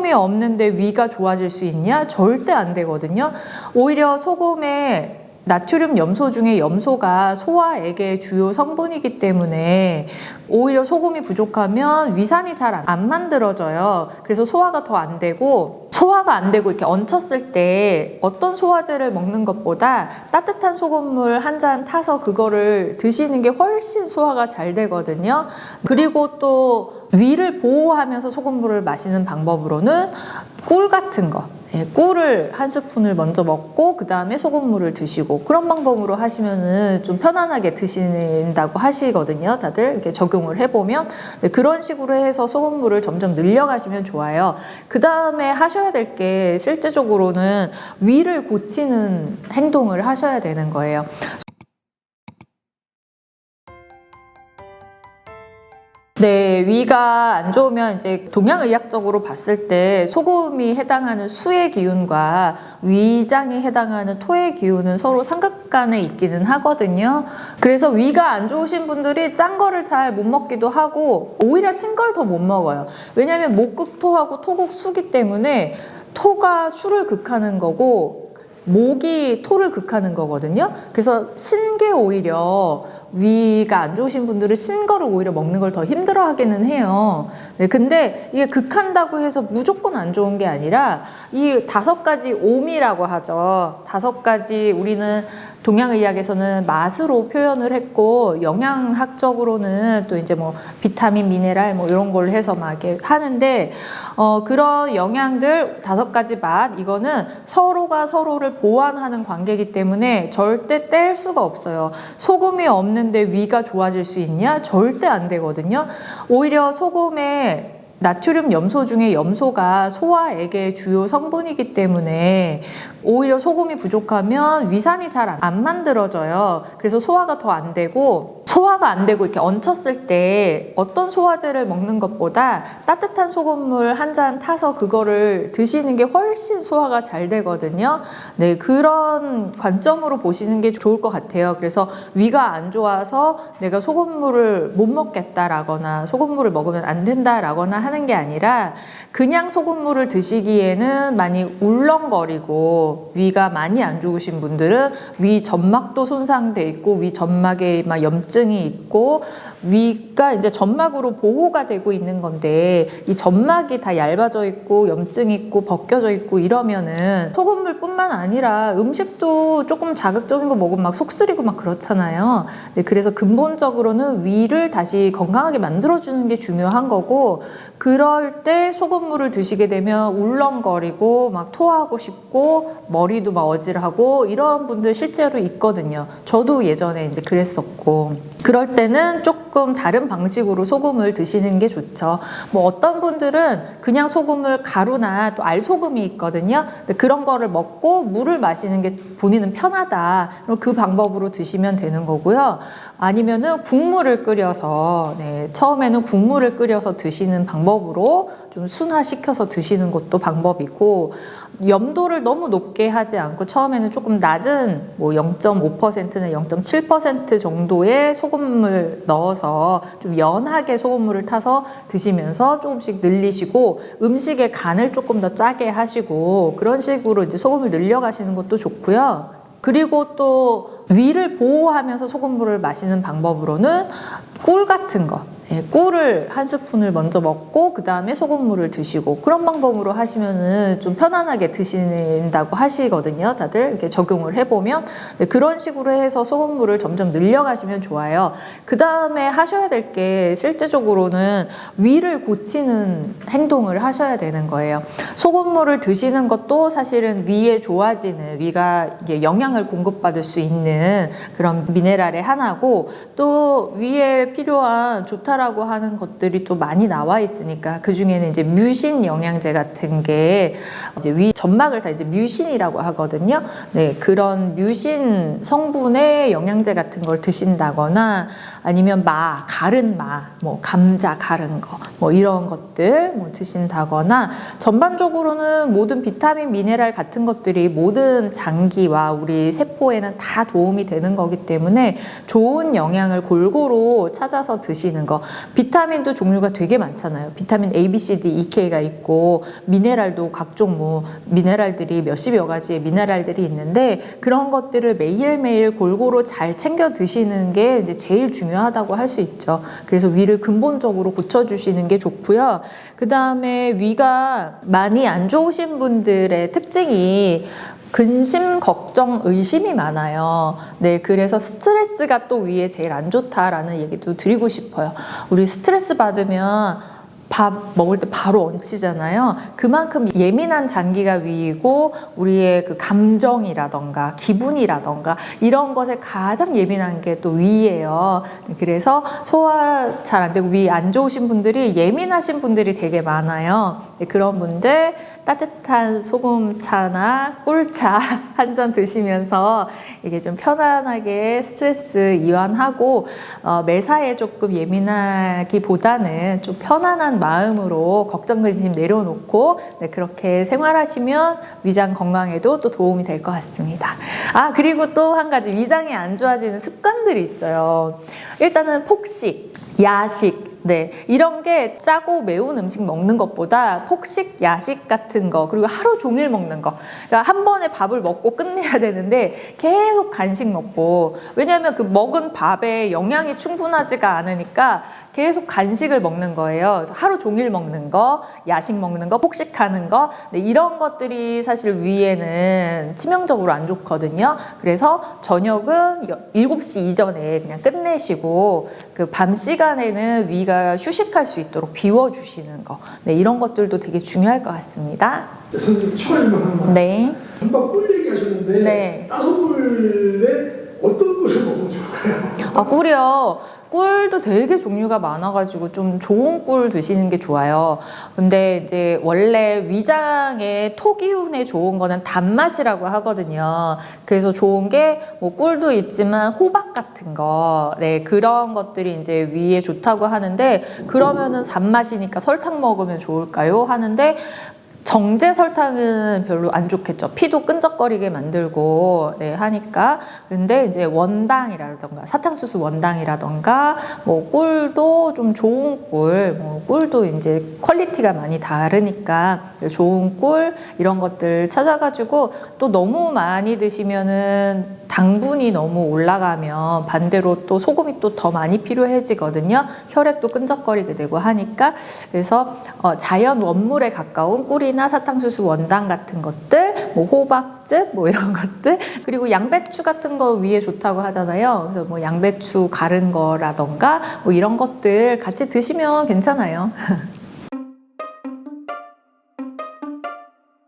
소금이 없는데 위가 좋아질 수 있냐? 절대 안 되거든요. 오히려 소금에 나트륨 염소 중에 염소가 소화액의 주요 성분이기 때문에 오히려 소금이 부족하면 위산이 잘 안 만들어져요. 그래서 소화가 더 안 되고, 소화가 안 되고 이렇게 얹혔을 때 어떤 소화제를 먹는 것보다 따뜻한 소금물 한 잔 타서 그거를 드시는 게 훨씬 소화가 잘 되거든요. 그리고 또 위를 보호하면서 소금물을 마시는 방법으로는 꿀 같은 거, 꿀을 한 스푼을 먼저 먹고 그 다음에 소금물을 드시고, 그런 방법으로 하시면은 좀 편안하게 드신다고 하시거든요. 다들 이렇게 적용을 해보면. 그런 식으로 해서 소금물을 점점 늘려가시면 좋아요. 그 다음에 하셔야 될 게 실제적으로는 위를 고치는 행동을 하셔야 되는 거예요. 네, 위가 안 좋으면 이제 동양의학적으로 봤을 때 소금이 해당하는 수의 기운과 위장이 해당하는 토의 기운은 서로 삼각간에 있기는 하거든요. 그래서 위가 안 좋으신 분들이 짠 거를 잘 못 먹기도 하고 오히려 신 걸 더 못 먹어요. 왜냐하면 목극토하고 토국수기 때문에 토가 수를 극하는 거고 목이 토를 극하는 거거든요. 그래서 신 게 오히려 위가 안 좋으신 분들은 신 거를 오히려 먹는 걸 더 힘들어 하기는 해요. 네, 근데 이게 극한다고 해서 무조건 안 좋은 게 아니라 이 5가지 오미라고 하죠. 5가지 우리는 동양의학에서는 맛으로 표현을 했고, 영양학적으로는 또 이제 뭐 비타민, 미네랄 뭐 이런 걸 해서 막 이렇게 하는데, 그런 영양들 5가지 맛, 이거는 서로가 서로를 보완하는 관계이기 때문에 절대 뗄 수가 없어요. 소금이 없는데 위가 좋아질 수 있냐? 절대 안 되거든요. 오히려 소금에 나트륨 염소 중에 염소가 소화액의 주요 성분이기 때문에 오히려 소금이 부족하면 위산이 잘 안 만들어져요. 그래서 소화가 더 안 되고, 소화가 안 되고 이렇게 얹혔을 때 어떤 소화제를 먹는 것보다 따뜻한 소금물 한 잔 타서 그거를 드시는 게 훨씬 소화가 잘 되거든요. 네, 그런 관점으로 보시는 게 좋을 것 같아요. 그래서 위가 안 좋아서 내가 소금물을 못 먹겠다라거나 소금물을 먹으면 안 된다라거나 하는 게 아니라, 그냥 소금물을 드시기에는 많이 울렁거리고 위가 많이 안 좋으신 분들은 위 점막도 손상돼 있고 위 점막에 막 염증이 있고, 위가 이제 점막으로 보호가 되고 있는 건데 이 점막이 다 얇아져 있고 염증이 있고 벗겨져 있고 이러면은 소금물뿐만 아니라 음식도 조금 자극적인 거 먹으면 막 속쓰리고 막 그렇잖아요. 네, 그래서 근본적으로는 위를 다시 건강하게 만들어주는 게 중요한 거고, 그럴 때 소금물을 드시게 되면 울렁거리고 막 토하고 싶고 머리도 막 어질하고 이런 분들 실제로 있거든요. 저도 예전에 이제 그랬었고, 그럴 때는 조금 다른 방식으로 소금을 드시는 게 좋죠. 뭐 어떤 분들은 그냥 소금을 가루나 또 알소금이 있거든요. 그런 거를 먹고 물을 마시는 게 본인은 편하다. 그럼 그 방법으로 드시면 되는 거고요. 아니면은 국물을 끓여서, 네, 처음에는 국물을 끓여서 드시는 방법으로 좀 순화시켜서 드시는 것도 방법이고, 염도를 너무 높게 하지 않고 처음에는 조금 낮은 뭐 0.5%나 0.7% 정도의 소금물 넣어서 좀 연하게 소금물을 타서 드시면서 조금씩 늘리시고, 음식의 간을 조금 더 짜게 하시고, 그런 식으로 이제 소금을 늘려가시는 것도 좋고요. 그리고 또 위를 보호하면서 소금물을 마시는 방법으로는 꿀 같은 거, 꿀을 한 스푼을 먼저 먹고 그 다음에 소금물을 드시고, 그런 방법으로 하시면은 좀 편안하게 드신다고 하시거든요. 다들 이렇게 적용을 해보면. 네, 그런 식으로 해서 소금물을 점점 늘려가시면 좋아요. 그 다음에 하셔야 될 게 실제적으로는 위를 고치는 행동을 하셔야 되는 거예요. 소금물을 드시는 것도 사실은 위에 좋아지는, 위가 이게 영양을 공급받을 수 있는 그런 미네랄의 하나고, 또 위에 필요한 좋다라고 하는 것들이 또 많이 나와 있으니까, 그 중에는 이제 뮤신 영양제 같은 게 이제 위 점막을 다 이제 뮤신이라고 하거든요. 네, 그런 뮤신 성분의 영양제 같은 걸 드신다거나, 아니면 가른 뭐 감자 가른 거, 뭐 이런 것들 뭐 드신다거나 전반적으로는 모든 비타민, 미네랄 같은 것들이 모든 장기와 우리 세포에는 다 도움이 되는 거기 때문에 좋은 영양을 골고루 찾아서 드시는 거. 비타민도 종류가 되게 많잖아요. 비타민 A, B, C, D, E, K가 있고 미네랄도 각종 뭐 미네랄들이 몇십여 가지의 미네랄들이 있는데 그런 것들을 매일매일 골고루 잘 챙겨 드시는 게 이제 제일 중요하다고 할 수 있죠. 그래서 위를 근본적으로 고쳐주시는 게 좋고요. 그 다음에 위가 많이 안 좋으신 분들의 특징이 근심, 걱정, 의심이 많아요. 네, 그래서 스트레스가 또 위에 제일 안 좋다라는 얘기도 드리고 싶어요. 우리 스트레스 받으면 밥 먹을 때 바로 얹히잖아요. 그만큼 예민한 장기가 위이고 우리의 그 감정이라던가 기분이라던가 이런 것에 가장 예민한 게 또 위예요. 그래서 소화 잘 안 되고 위 안 좋으신 분들이 예민하신 분들이 되게 많아요. 그런 분들 따뜻한 소금차나 꿀차 한 잔 드시면서 이게 좀 편안하게 스트레스 이완하고 매사에 조금 예민하기보다는 좀 편안한 마음으로 걱정 근심 내려놓고 네, 그렇게 생활하시면 위장 건강에도 또 도움이 될 것 같습니다. 그리고 또 한 가지 위장이 안 좋아지는 습관들이 있어요. 일단은 폭식, 야식 네, 이런 게 짜고 매운 음식 먹는 것보다 폭식, 야식 같은 거 그리고 하루 종일 먹는 거 그러니까 한 번에 밥을 먹고 끝내야 되는데 계속 간식 먹고 왜냐하면 그 먹은 밥에 영양이 충분하지가 않으니까 계속 간식을 먹는 거예요. 그래서 하루 종일 먹는 거, 야식 먹는 거, 폭식하는 거 네, 이런 것들이 사실 위에는 치명적으로 안 좋거든요. 그래서 저녁은 7시 이전에 그냥 끝내시고 그 밤 시간에는 위가 휴식할 수 있도록 비워주시는 거 네, 이런 것들도 되게 중요할 것 같습니다. 네, 선생님 추가할 만한 네. 금방 꿀 얘기하셨는데 네. 따소꿀에 어떤 꿀을 먹으면 좋을까요? 꿀이요. 꿀도 되게 종류가 많아가지고 좀 좋은 꿀 드시는 게 좋아요. 근데 이제 원래 위장에 토기운에 좋은 거는 단맛이라고 하거든요. 그래서 좋은 게 뭐 꿀도 있지만 호박 같은 거, 네, 그런 것들이 이제 위에 좋다고 하는데 그러면은 단맛이니까 설탕 먹으면 좋을까요? 하는데 정제 설탕은 별로 안 좋겠죠. 피도 끈적거리게 만들고 네, 하니까. 근데 이제 원당이라던가 사탕수수 원당이라던가 뭐 꿀도 좀 좋은 꿀, 뭐 꿀도 이제 퀄리티가 많이 다르니까 좋은 꿀 이런 것들 찾아가지고 또 너무 많이 드시면은 당분이 너무 올라가면 반대로 또 소금이 또 더 많이 필요해지거든요. 혈액도 끈적거리게 되고 하니까 그래서 자연 원물에 가까운 꿀이나 사탕수수 원당 같은 것들, 뭐 호박즙 뭐 이런 것들 그리고 양배추 같은 거 위에 좋다고 하잖아요. 그래서 뭐 양배추 가른 거라던가 뭐 이런 것들 같이 드시면 괜찮아요.